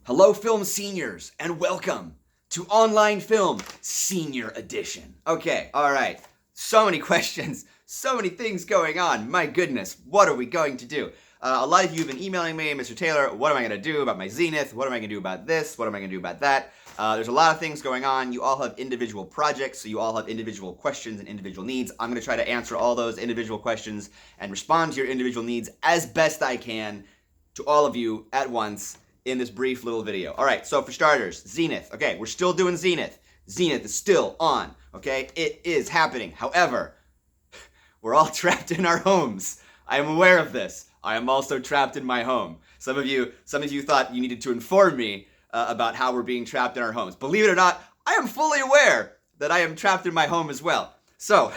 Hello, film seniors, and welcome to Online Film Senior Edition. Okay, all right. So many questions, so many things going on. My goodness, what are we going to do? A lot of you have been emailing me, Mr. Taylor, what am I going to do about my Zenith? What am I going to do about this? What am I going to do about that? There's a lot of things going on. You all have individual projects, so you all have individual questions and individual needs. I'm going to try to answer all those individual questions and respond to your individual needs as best I can to all of you at once in this brief little video. All right, so for starters, Zenith. Okay, we're still doing Zenith. Zenith is still on, okay? It is happening. However, we're all trapped in our homes. I am aware of this. I am also trapped in my home. Some of you thought you needed to inform me about how we're being trapped in our homes. Believe it or not, I am fully aware that I am trapped in my home as well. So,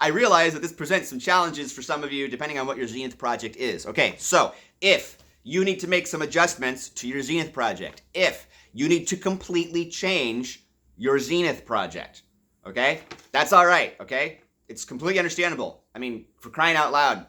I realize that this presents some challenges for some of you depending on what your Zenith project is. Okay, so if you need to make some adjustments to your Zenith project, if you need to completely change your Zenith project, okay? That's all right, okay? It's completely understandable. I mean, for crying out loud,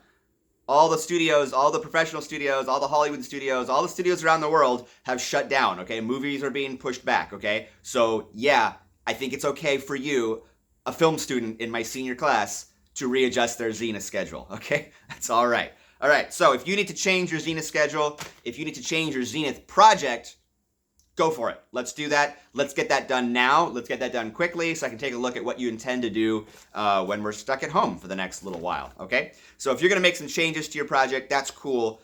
all the studios, all the professional studios, all the Hollywood studios, all the studios around the world have shut down, okay? Movies are being pushed back, okay? So, yeah, I think it's okay for you, a film student in my senior class, to readjust their Zenith schedule, okay? That's all right. All right, so if you need to change your Zenith schedule, if you need to change your Zenith project, go for it. Let's do that. Let's get that done now. Let's get that done quickly so I can take a look at what you intend to do when we're stuck at home for the next little while, okay? So if you're going to make some changes to your project, that's cool.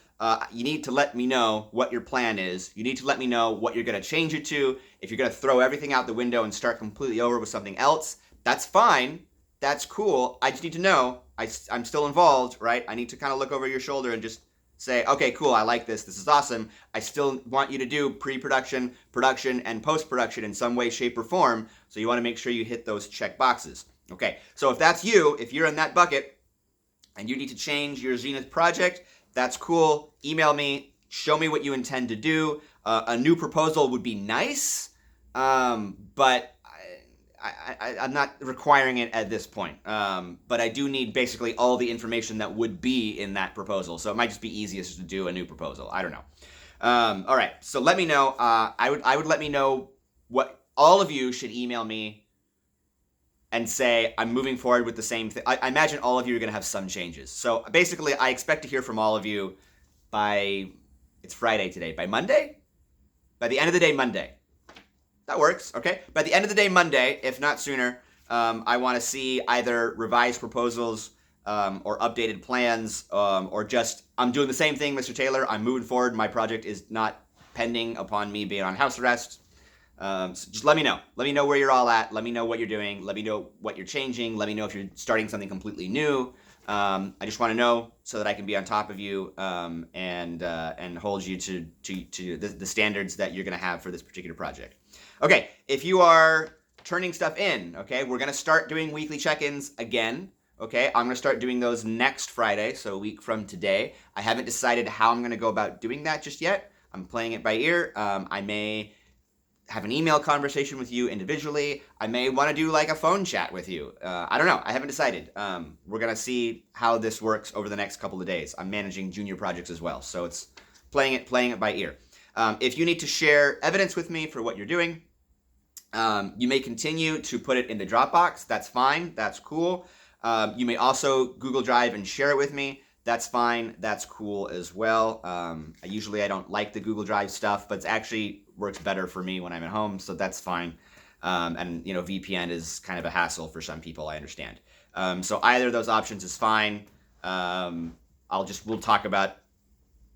You need to let me know what your plan is. You need to let me know what you're going to change it to. If you're going to throw everything out the window and start completely over with something else, that's fine. That's cool. I just need to know I'm still involved, right? I need to kind of look over your shoulder and just say, okay, cool, I like this. This is awesome. I still want you to do pre-production, production, and post-production in some way, shape, or form. So you want to make sure you hit those check boxes. Okay, so if that's you, if you're in that bucket and you need to change your Zenith project, that's cool. Email me. Show me what you intend to do. A new proposal would be nice, but I'm not requiring it at this point, but I do need basically all the information that would be in that proposal. So it might just be easiest to do a new proposal. I don't know. All right, so let me know. I would let me know what all of you should email me and say I'm moving forward with the same thing. I imagine all of you are going to have some changes. So basically, I expect to hear from all of you by, it's Friday today, by Monday? By the end of the day, Monday. That works, okay? By the end of the day, Monday, if not sooner, I want to see either revised proposals or updated plans or just, I'm doing the same thing, Mr. Taylor. I'm moving forward. My project is not pending upon me being on house arrest. So just let me know. Let me know where you're all at. Let me know what you're doing. Let me know what you're changing. Let me know if you're starting something completely new. I just want to know so that I can be on top of you and hold you to the standards that you're going to have for this particular project. Okay, if you are turning stuff in, okay, we're going to start doing weekly check-ins again, okay? I'm going to start doing those next Friday, so a week from today. I haven't decided how I'm going to go about doing that just yet. I'm playing it by ear. I may have an email conversation with you individually. I may want to do like a phone chat with you. I don't know. I haven't decided. We're going to see how this works over the next couple of days. I'm managing junior projects as well, so it's playing it by ear. If you need to share evidence with me for what you're doing, you may continue to put it in the Dropbox. That's fine. That's cool. You may also Google Drive and share it with me. That's fine. That's cool as well. I don't like the Google Drive stuff, but it actually works better for me when I'm at home, so that's fine. And VPN is kind of a hassle for some people, I understand. So either of those options is fine. We'll talk about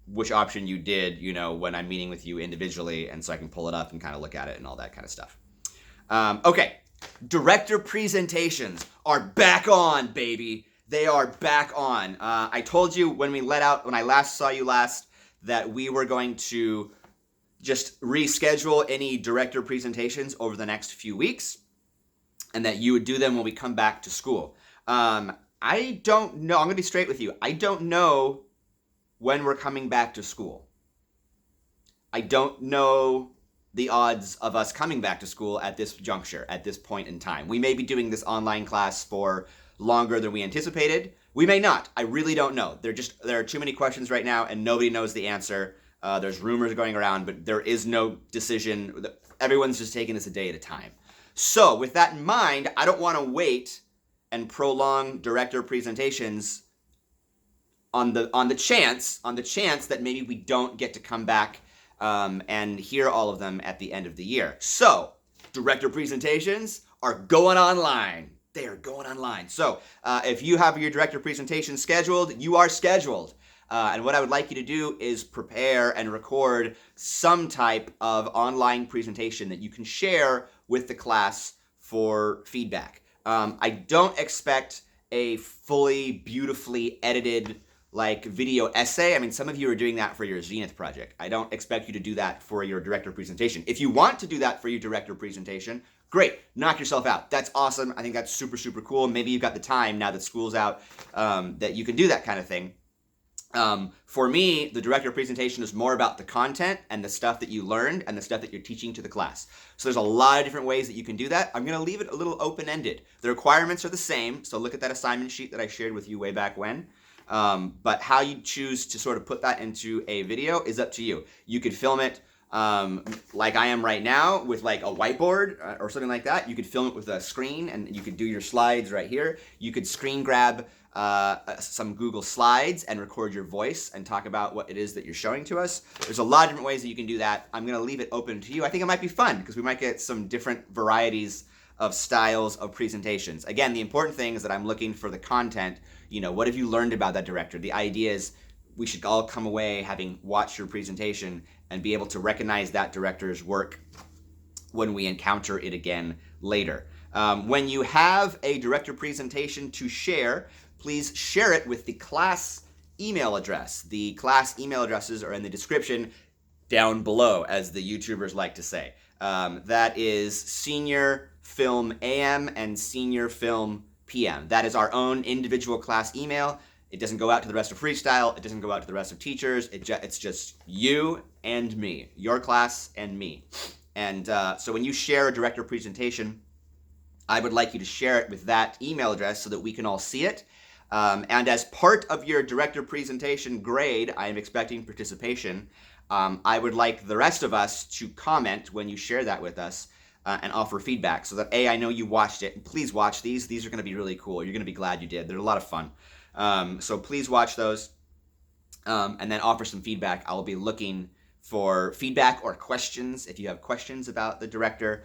which option you did, when I'm meeting with you individually, and so I can pull it up and kind of look at it and all that kind of stuff. Okay, director presentations are back on, baby. They are back on. I told you when I last saw you last that we were going to just reschedule any director presentations over the next few weeks and that you would do them when we come back to school. I don't know. I'm going to be straight with you. I don't know when we're coming back to school. I don't know the odds of us coming back to school at this juncture, at this point in time. We may be doing this online class for longer than we anticipated. We may not. I really don't know. There are too many questions right now, and nobody knows the answer. There's rumors going around, but there is no decision. Everyone's just taking this a day at a time. So with that in mind, I don't want to wait and prolong director presentations on the chance that maybe we don't get to come back and hear all of them at the end of the year. So director presentations are going online. They are going online. So if you have your director presentation scheduled, you are scheduled. And what I would like you to do is prepare and record some type of online presentation that you can share with the class for feedback. I don't expect a fully beautifully edited like video essay. I mean, some of you are doing that for your Zenith project. I don't expect you to do that for your director presentation. If you want to do that for your director presentation, great, knock yourself out. That's awesome. I think that's super, super cool. Maybe you've got the time now that school's out that you can do that kind of thing. For me, the director presentation is more about the content and the stuff that you learned and the stuff that you're teaching to the class. So there's a lot of different ways that you can do that. I'm going to leave it a little open-ended. The requirements are the same, so look at that assignment sheet that I shared with you way back when. But how you choose to sort of put that into a video is up to you. You could film it like I am right now with like a whiteboard or something like that. You could film it with a screen and you could do your slides right here. You could screen grab some Google Slides and record your voice and talk about what it is that you're showing to us. There's a lot of different ways that you can do that. I'm going to leave it open to you. I think it might be fun because we might get some different varieties of styles of presentations. Again, the important thing is that I'm looking for the content. You know, what have you learned about that director? The idea is we should all come away having watched your presentation and be able to recognize that director's work when we encounter it again later. When you have a director presentation to share, please share it with the class email address. The class email addresses are in the description down below, as the YouTubers like to say. That is Senior Film AM and Senior Film PM. That is our own individual class email. It doesn't go out to the rest of Freestyle. It doesn't go out to the rest of teachers. It's just you and me, your class and me. And so when you share a director presentation, I would like you to share it with that email address so that we can all see it. And as part of your director presentation grade, I am expecting participation. I would like the rest of us to comment when you share that with us and offer feedback so that A, I know you watched it. And please watch these. These are going to be really cool. You're going to be glad you did. They're a lot of fun. So please watch those and then offer some feedback. I'll be looking for feedback or questions if you have questions about the director.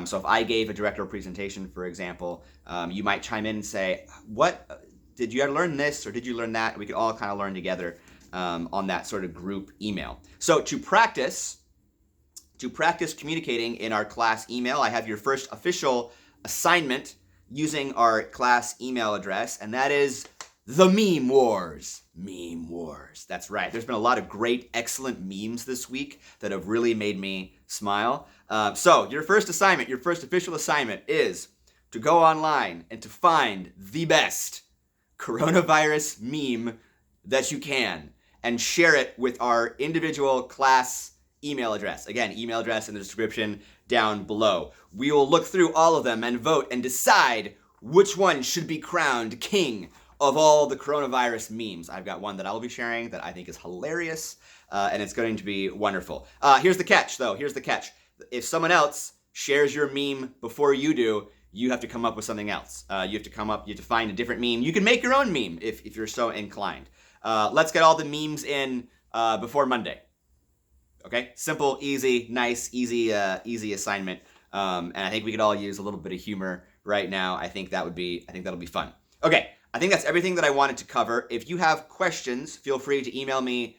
So if I gave a director presentation, for example, you might chime in and say, what did you learn this or did you learn that? We could all kind of learn together on that sort of group email. So to practice communicating in our class email, I have your first official assignment using our class email address, and that is the Meme Wars. Meme Wars. That's right. There's been a lot of great, excellent memes this week that have really made me smile. So your first assignment, your first official assignment is to go online and to find the best coronavirus meme that you can and share it with our individual class email address. Again, email address in the description down below. We will look through all of them and vote and decide which one should be crowned king of all the coronavirus memes. I've got one that I'll be sharing that I think is hilarious, and it's going to be wonderful. Here's the catch, though. Here's the catch. If someone else shares your meme before you do, you have to come up with something else. You have to find a different meme. You can make your own meme if you're so inclined. Let's get all the memes in before Monday. Okay? Simple, easy, nice, easy assignment. And I think we could all use a little bit of humor right now. I think that'll be fun. Okay. I think that's everything that I wanted to cover. If you have questions, feel free to email me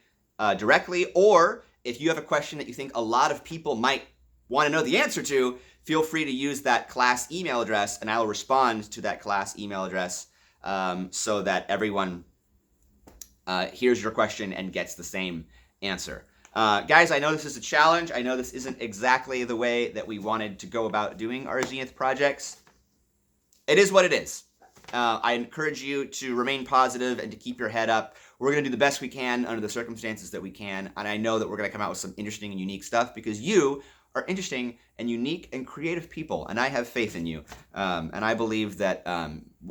directly, or if you have a question that you think a lot of people might want to know the answer to, feel free to use that class email address, and I will respond to that class email address so that everyone hears your question and gets the same answer. Guys, I know this is a challenge. I know this isn't exactly the way that we wanted to go about doing our Zenith projects. It is what it is. I encourage you to remain positive and to keep your head up. We're going to do the best we can under the circumstances that we can, and I know that we're going to come out with some interesting and unique stuff because you are interesting and unique and creative people, and I have faith in you. And I believe that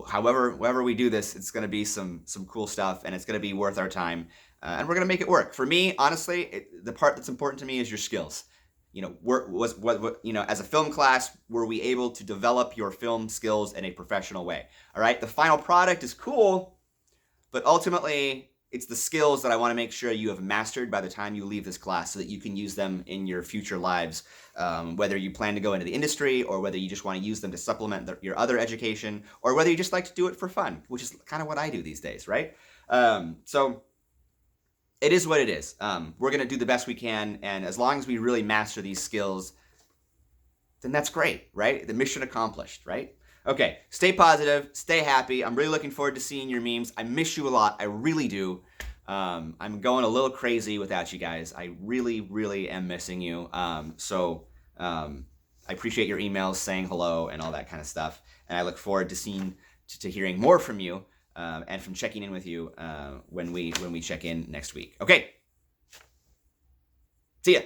however we do this, it's going to be some cool stuff, and it's going to be worth our time. and we're going to make it work. For me, honestly, the part that's important to me is your skills. You know, as a film class, were we able to develop your film skills in a professional way? All right, the final product is cool, but ultimately, it's the skills that I want to make sure you have mastered by the time you leave this class so that you can use them in your future lives, whether you plan to go into the industry or whether you just want to use them to supplement your other education or whether you just like to do it for fun, which is kind of what I do these days, right? So it is what it is. We're going to do the best we can, and as long as we really master these skills, then that's great, right? The mission accomplished, right? Okay, stay positive, stay happy. I'm really looking forward to seeing your memes. I miss you a lot. I really do. I'm going a little crazy without you guys. I really, really am missing you. I appreciate your emails saying hello and all that kind of stuff. And I look forward to hearing more from you and from checking in with you when we check in next week. Okay. See ya.